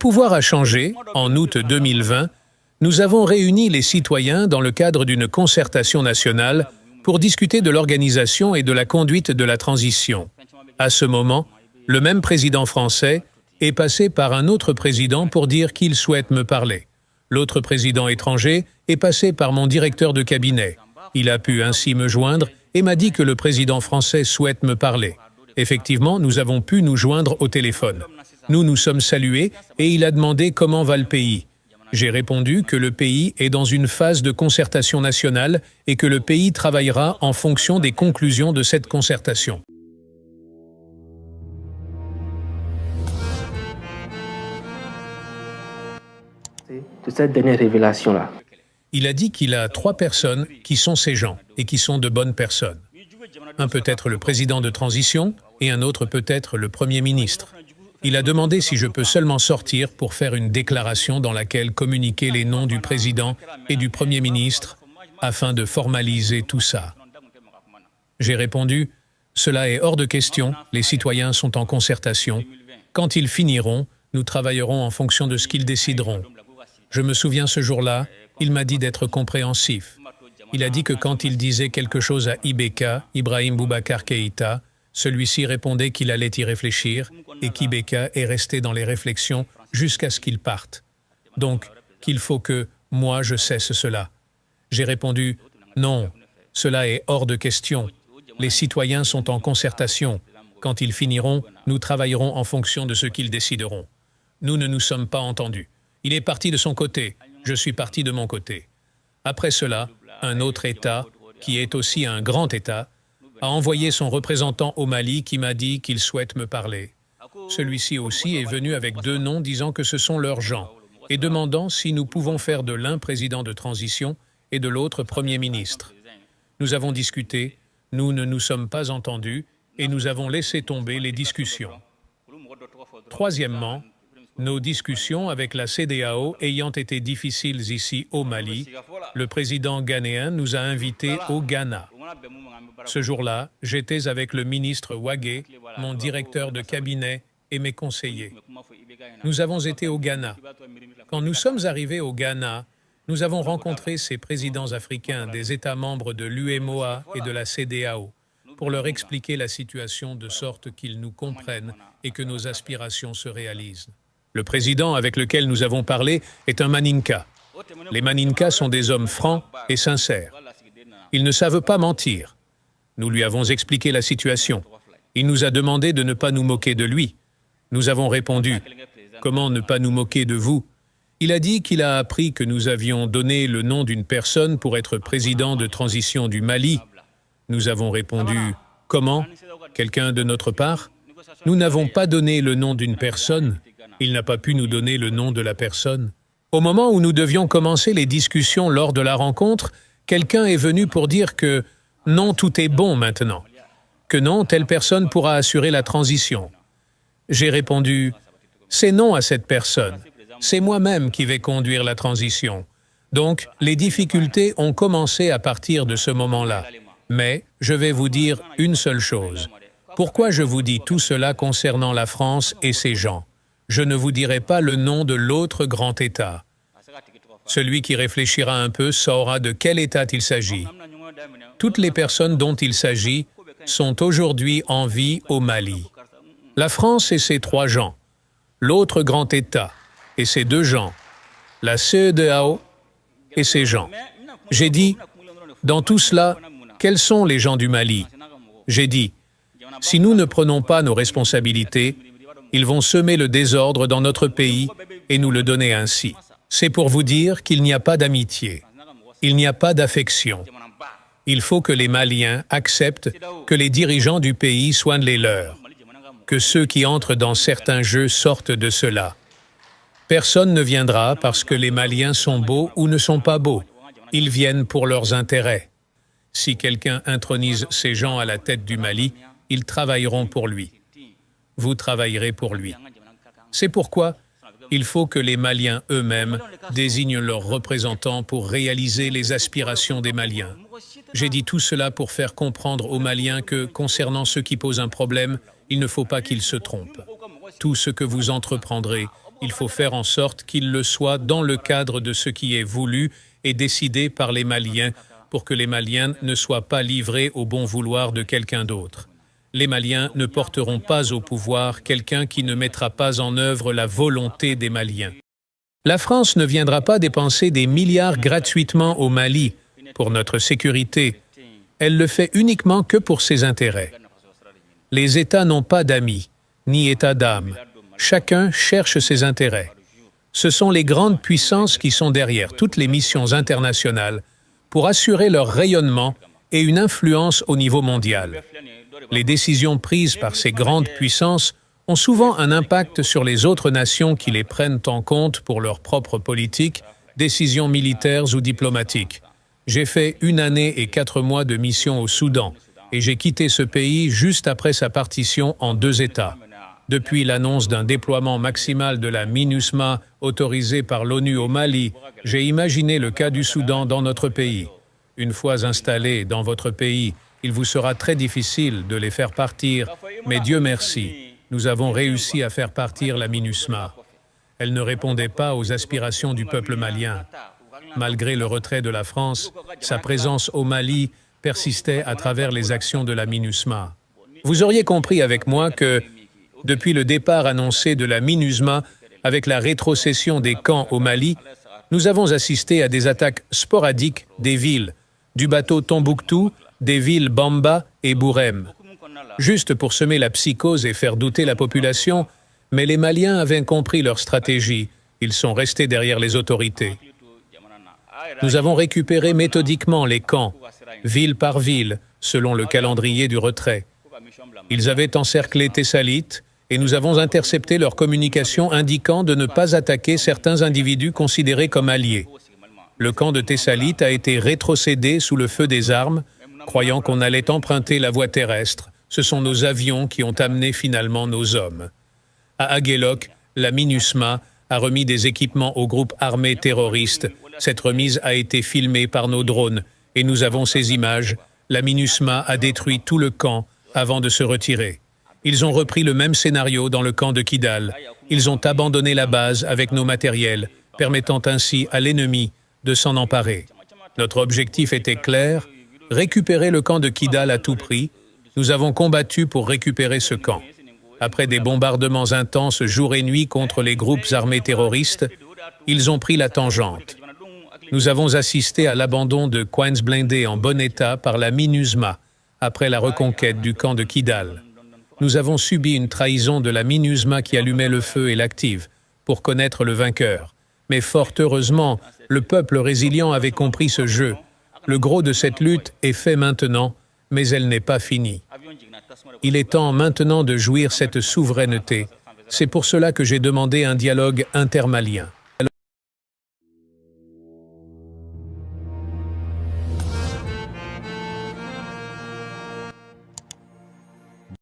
pouvoir a changé. En août 2020, nous avons réuni les citoyens dans le cadre d'une concertation nationale pour discuter de l'organisation et de la conduite de la transition. À ce moment, le même président français est passé par un autre président pour dire qu'il souhaite me parler. L'autre président étranger est passé par mon directeur de cabinet. Il a pu ainsi me joindre et m'a dit que le président français souhaite me parler. Effectivement, nous avons pu nous joindre au téléphone. Nous nous sommes salués et il a demandé comment va le pays. J'ai répondu que le pays est dans une phase de concertation nationale et que le pays travaillera en fonction des conclusions de cette concertation. De cette dernière révélation-là. Il a dit qu'il a 3 personnes qui sont ses gens et qui sont de bonnes personnes. Un peut être le président de transition et un autre peut être le Premier ministre. Il a demandé si je peux seulement sortir pour faire une déclaration dans laquelle communiquer les noms du président et du Premier ministre afin de formaliser tout ça. J'ai répondu, cela est hors de question, les citoyens sont en concertation. Quand ils finiront, nous travaillerons en fonction de ce qu'ils décideront. Je me souviens ce jour-là, il m'a dit d'être compréhensif. Il a dit que quand il disait quelque chose à IBK, Ibrahim Boubacar Keïta, celui-ci répondait qu'il allait y réfléchir et qu'IBK est resté dans les réflexions jusqu'à ce qu'il parte. Donc, qu'il faut que moi je cesse cela. J'ai répondu, non, cela est hors de question. Les citoyens sont en concertation. Quand ils finiront, nous travaillerons en fonction de ce qu'ils décideront. Nous ne nous sommes pas entendus. Il est parti de son côté, je suis parti de mon côté. Après cela, un autre État, qui est aussi un grand État, a envoyé son représentant au Mali qui m'a dit qu'il souhaite me parler. Celui-ci aussi est venu avec 2 noms disant que ce sont leurs gens et demandant si nous pouvons faire de l'un président de transition et de l'autre Premier ministre. Nous avons discuté, nous ne nous sommes pas entendus et nous avons laissé tomber les discussions. Troisièmement, nos discussions avec la CEDEAO ayant été difficiles ici au Mali, le président ghanéen nous a invités au Ghana. Ce jour-là, j'étais avec le ministre Wagé, mon directeur de cabinet et mes conseillers. Nous avons été au Ghana. Quand nous sommes arrivés au Ghana, nous avons rencontré ces présidents africains des États membres de l'UEMOA et de la CEDEAO pour leur expliquer la situation de sorte qu'ils nous comprennent et que nos aspirations se réalisent. Le président avec lequel nous avons parlé est un Maninka. Les Maninkas sont des hommes francs et sincères. Ils ne savent pas mentir. Nous lui avons expliqué la situation. Il nous a demandé de ne pas nous moquer de lui. Nous avons répondu, « Comment ne pas nous moquer de vous ?» Il a dit qu'il a appris que nous avions donné le nom d'une personne pour être président de transition du Mali. Nous avons répondu, « Comment? Quelqu'un de notre part ?» Nous n'avons pas donné le nom d'une personne. Il n'a pas pu nous donner le nom de la personne. Au moment où nous devions commencer les discussions lors de la rencontre, quelqu'un est venu pour dire que non, tout est bon maintenant, que non, telle personne pourra assurer la transition. J'ai répondu, c'est non à cette personne, c'est moi-même qui vais conduire la transition. Donc, les difficultés ont commencé à partir de ce moment-là. Mais je vais vous dire une seule chose. Pourquoi je vous dis tout cela concernant la France et ses gens? Je ne vous dirai pas le nom de l'autre grand État. Celui qui réfléchira un peu saura de quel État il s'agit. Toutes les personnes dont il s'agit sont aujourd'hui en vie au Mali. La France et ses 3 gens, l'autre grand État et ses 2 gens, la CEDEAO et ses gens. J'ai dit, dans tout cela, quels sont les gens du Mali? J'ai dit, si nous ne prenons pas nos responsabilités, ils vont semer le désordre dans notre pays et nous le donner ainsi. C'est pour vous dire qu'il n'y a pas d'amitié, il n'y a pas d'affection. Il faut que les Maliens acceptent que les dirigeants du pays soient les leurs, que ceux qui entrent dans certains jeux sortent de cela. Personne ne viendra parce que les Maliens sont beaux ou ne sont pas beaux. Ils viennent pour leurs intérêts. Si quelqu'un intronise ces gens à la tête du Mali, ils travailleront pour lui. Vous travaillerez pour lui. C'est pourquoi il faut que les Maliens eux-mêmes désignent leurs représentants pour réaliser les aspirations des Maliens. J'ai dit tout cela pour faire comprendre aux Maliens que, concernant ceux qui posent un problème, il ne faut pas qu'ils se trompent. Tout ce que vous entreprendrez, Il faut faire en sorte qu'il le soit dans le cadre de ce qui est voulu et décidé par les Maliens pour que les Maliens ne soient pas livrés au bon vouloir de quelqu'un d'autre. Les Maliens ne porteront pas au pouvoir quelqu'un qui ne mettra pas en œuvre la volonté des Maliens. La France ne viendra pas dépenser des milliards gratuitement au Mali pour notre sécurité. Elle le fait uniquement que pour ses intérêts. Les États n'ont pas d'amis, ni état d'âme. Chacun cherche ses intérêts. Ce sont les grandes puissances qui sont derrière toutes les missions internationales pour assurer leur rayonnement et une influence au niveau mondial. Les décisions prises par ces grandes puissances ont souvent un impact sur les autres nations qui les prennent en compte pour leur propre politique, décisions militaires ou diplomatiques. J'ai fait 1 année et 4 mois de mission au Soudan et j'ai quitté ce pays juste après sa partition en 2 États. Depuis l'annonce d'un déploiement maximal de la MINUSMA autorisé par l'ONU au Mali, j'ai imaginé le cas du Soudan dans notre pays. Une fois installés dans votre pays, il vous sera très difficile de les faire partir, mais Dieu merci, nous avons réussi à faire partir la MINUSMA. Elle ne répondait pas aux aspirations du peuple malien. Malgré le retrait de la France, sa présence au Mali persistait à travers les actions de la MINUSMA. Vous auriez compris avec moi que, depuis le départ annoncé de la MINUSMA, avec la rétrocession des camps au Mali, nous avons assisté à des attaques sporadiques des villes, du bateau Tombouctou, des villes Bamba et Bourem. Juste pour semer la psychose et faire douter la population, mais les Maliens avaient compris leur stratégie. Ils sont restés derrière les autorités. Nous avons récupéré méthodiquement les camps, ville par ville, selon le calendrier du retrait. Ils avaient encerclé Tessalit et nous avons intercepté leur communication indiquant de ne pas attaquer certains individus considérés comme alliés. Le camp de Tessalit a été rétrocédé sous le feu des armes, croyant qu'on allait emprunter la voie terrestre. Ce sont nos avions qui ont amené finalement nos hommes. À Aguelok, la MINUSMA a remis des équipements au groupe armé terroriste. Cette remise a été filmée par nos drones et nous avons ces images. La MINUSMA a détruit tout le camp avant de se retirer. Ils ont repris le même scénario dans le camp de Kidal. Ils ont abandonné la base avec nos matériels, permettant ainsi à l'ennemi de s'en emparer. Notre objectif était clair, récupérer le camp de Kidal à tout prix. Nous avons combattu pour récupérer ce camp. Après des bombardements intenses jour et nuit contre les groupes armés terroristes, ils ont pris la tangente. Nous avons assisté à l'abandon de Queens Blindé en bon état par la MINUSMA après la reconquête du camp de Kidal. Nous avons subi une trahison de la MINUSMA qui allumait le feu et l'active pour connaître le vainqueur. Mais fort heureusement, le peuple résilient avait compris ce jeu. Le gros de cette lutte est fait maintenant, mais elle n'est pas finie. Il est temps maintenant de jouir cette souveraineté. C'est pour cela que j'ai demandé un dialogue intermalien.